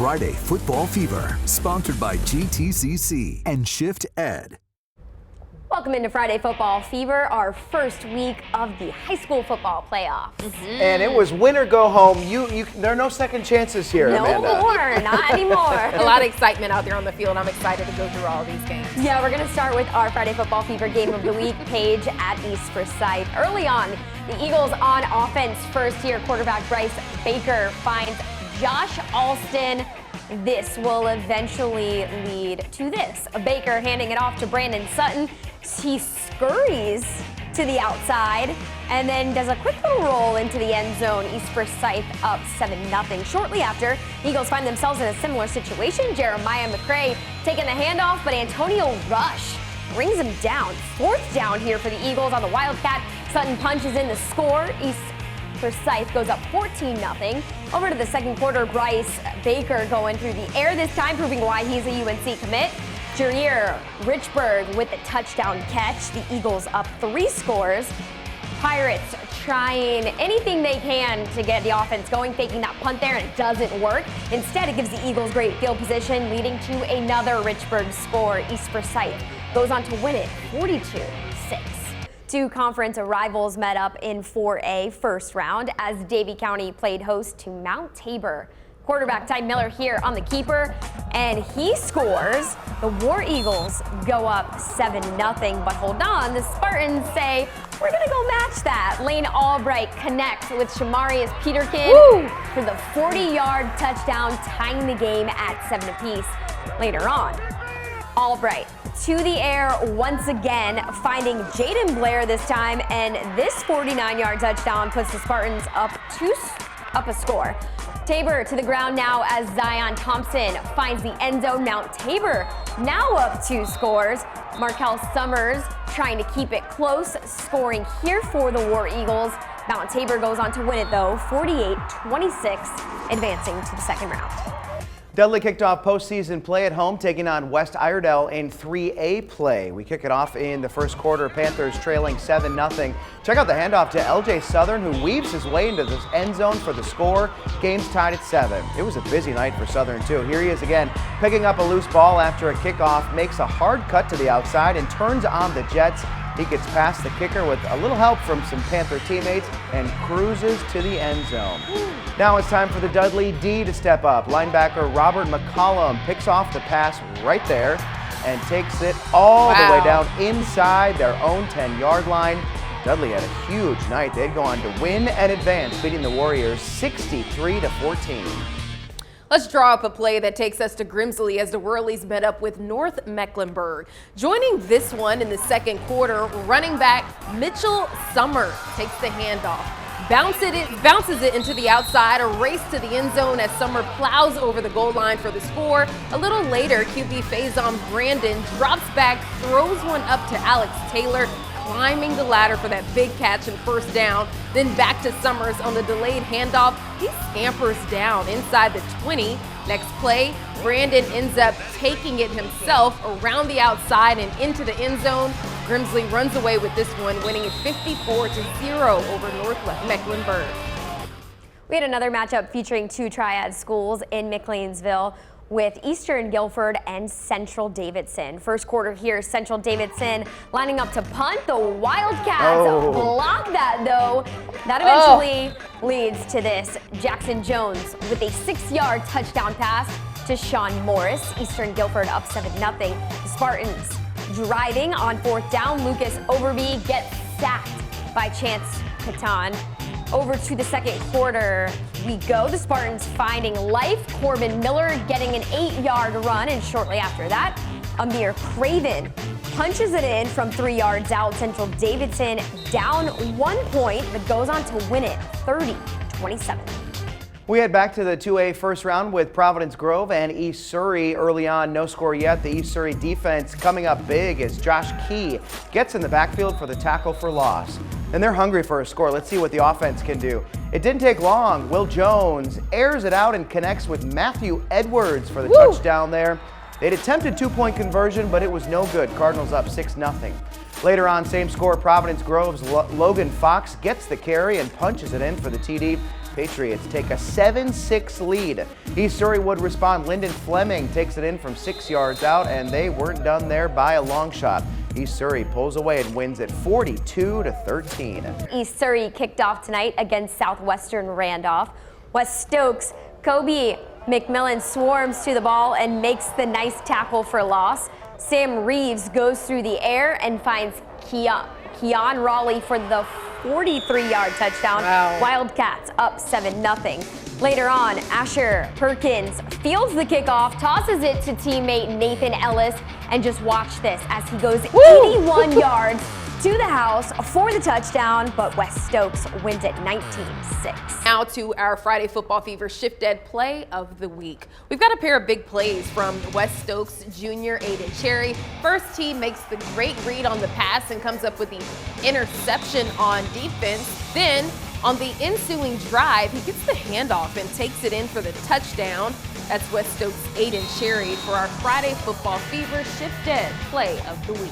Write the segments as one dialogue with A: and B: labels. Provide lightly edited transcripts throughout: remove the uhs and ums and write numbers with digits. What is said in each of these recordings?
A: Friday Football Fever, sponsored by GTCC and Shift Ed.
B: Welcome into Friday Football Fever, our first week of the high school football playoffs.
C: And it was win or go home. There are no second chances here,
B: no
C: Amanda.
B: more, not anymore.
D: A lot of excitement out there on the field. I'm excited to go through all these games.
B: Yeah, we're going to start with our Friday Football Fever game of the week, Paige at East Forsyth. Early on, the Eagles on offense, first-year quarterback Bryce Baker finds Josh Alston. This will eventually lead to this. Baker handing it off to Brandon Sutton. He scurries to the outside and then does a quick little roll into the end zone. East Forsyth up 7-0. Shortly after, Eagles find themselves in a similar situation. Jeremiah McCray taking the handoff, but Antonio Rush brings him down. Fourth down here for the Eagles on the Wildcat. Sutton punches in the score. East Forsyth goes up 14-0. Over to the second quarter, Bryce Baker going through the air this time, proving why he's a UNC commit. Jareer Richburg with the touchdown catch. The Eagles up 3 scores. Pirates trying anything they can to get the offense going, faking that punt there, and it doesn't work. Instead, it gives the Eagles great field position, leading to another Richburg score. East Forsyth goes on to win it 42-6. Two conference rivals met up in 4A first round as Davey County played host to Mount Tabor. Quarterback Ty Miller here on the keeper, and he scores. The War Eagles go up 7-0, but hold on, the Spartans say, we're gonna go match that. Lane Albright connects with Shamarius Peterkin for the 40-yard touchdown, tying the game at 7 apiece. Later on, Albright to the air once again, finding Jaden Blair this time, and this 49-yard touchdown puts the Spartans up a score. Tabor to the ground now as Zion Thompson finds the end zone. Mount Tabor now up 2 scores. Markel Summers trying to keep it close, scoring here for the War Eagles. Mount Tabor goes on to win it though, 48-26, advancing to the second round.
C: Dudley kicked off postseason play at home, taking on West Iredell in 3A play. We kick it off in the first quarter, Panthers trailing 7-0. Check out the handoff to LJ Southern, who weaves his way into this end zone for the score. Game's tied at 7. It was a busy night for Southern, too. Here he is again, picking up a loose ball after a kickoff, makes a hard cut to the outside and turns on the Jets. He gets past the kicker with a little help from some Panther teammates and cruises to the end zone. Now it's time for the Dudley D to step up. Linebacker Robert McCollum picks off the pass right there and takes it all the way down inside their own 10-yard line. Dudley had a huge night. They'd go on to win and advance, beating the Warriors 63-14.
D: Let's draw up a play that takes us to Grimsley as the Whirlies met up with North Mecklenburg. Joining this one in the second quarter, running back Mitchell Summer takes the handoff, bounces it into the outside, a race to the end zone as Summer plows over the goal line for the score. A little later, QB Faison Brandon drops back, throws one up to Alex Taylor, climbing the ladder for that big catch and first down. Then back to Summers on the delayed handoff. He scampers down inside the 20. Next play, Brandon ends up taking it himself around the outside and into the end zone. Grimsley runs away with this one, winning it 54-0 over North Mecklenburg.
B: We had another matchup featuring 2 triad schools in McLeansville, with Eastern Guilford and Central Davidson. First quarter here, Central Davidson lining up to punt. The Wildcats block that though. That eventually leads to this. Jackson Jones with a 6-yard touchdown pass to Sean Morris. Eastern Guilford up 7-0. The Spartans driving on 4th down. Lucas Overby gets sacked by Chance Catan. Over to the second quarter we go. The Spartans finding life. Corbin Miller getting an 8-yard run, and shortly after that, Amir Craven punches it in from 3 yards out. Central Davidson down 1 point, but goes on to win it 30-27.
C: We head back to the 2A first round with Providence Grove and East Surrey. Early on, no score yet. The East Surrey defense coming up big as Josh Key gets in the backfield for the tackle for loss. And they're hungry for a score. Let's see what the offense can do. It didn't take long. Will Jones airs it out and connects with Matthew Edwards for the touchdown there. They'd attempted 2-point conversion, but it was no good. Cardinals up 6-0. Later on, same score, Providence Grove's Logan Fox gets the carry and punches it in for the TD. Patriots take a 7-6 lead. East Surrey would respond. Lyndon Fleming takes it in from 6 yards out, and they weren't done there by a long shot. East Surrey pulls away and wins at 42-13.
B: East Surrey kicked off tonight against Southwestern Randolph. West Stokes, Kobe McMillan swarms to the ball and makes the nice tackle for loss. Sam Reeves goes through the air and finds Keon Raleigh for the 43-yard touchdown.
D: Wow.
B: Wildcats up 7-0. Later on, Asher Perkins fields the kickoff, tosses it to teammate Nathan Ellis, and just watch this as he goes 81 yards to the house for the touchdown, but West Stokes wins it 19-6.
D: Now to our Friday Football Fever Shift Ed Play of the Week. We've got a pair of big plays from West Stokes junior Aiden Cherry. First, he makes the great read on the pass and comes up with the interception on defense. Then, on the ensuing drive, he gets the handoff and takes it in for the touchdown. That's West Stokes' Aiden Cherry for our Friday Football Fever Shift Ed Play of the Week.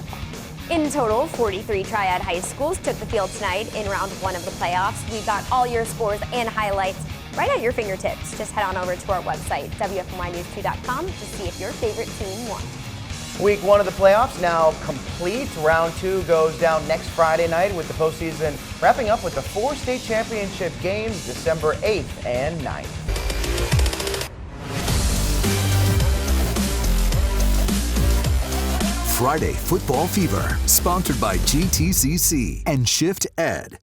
B: In total, 43 Triad high schools took the field tonight in round 1 of the playoffs. We've got all your scores and highlights right at your fingertips. Just head on over to our website, WFNYnews2.com, to see if your favorite team won.
C: Week 1 of the playoffs now complete. Round 2 goes down next Friday night with the postseason wrapping up with the 4 state championship games December 8th and 9th.
A: Friday Football Fever, sponsored by GTCC and Shift Ed.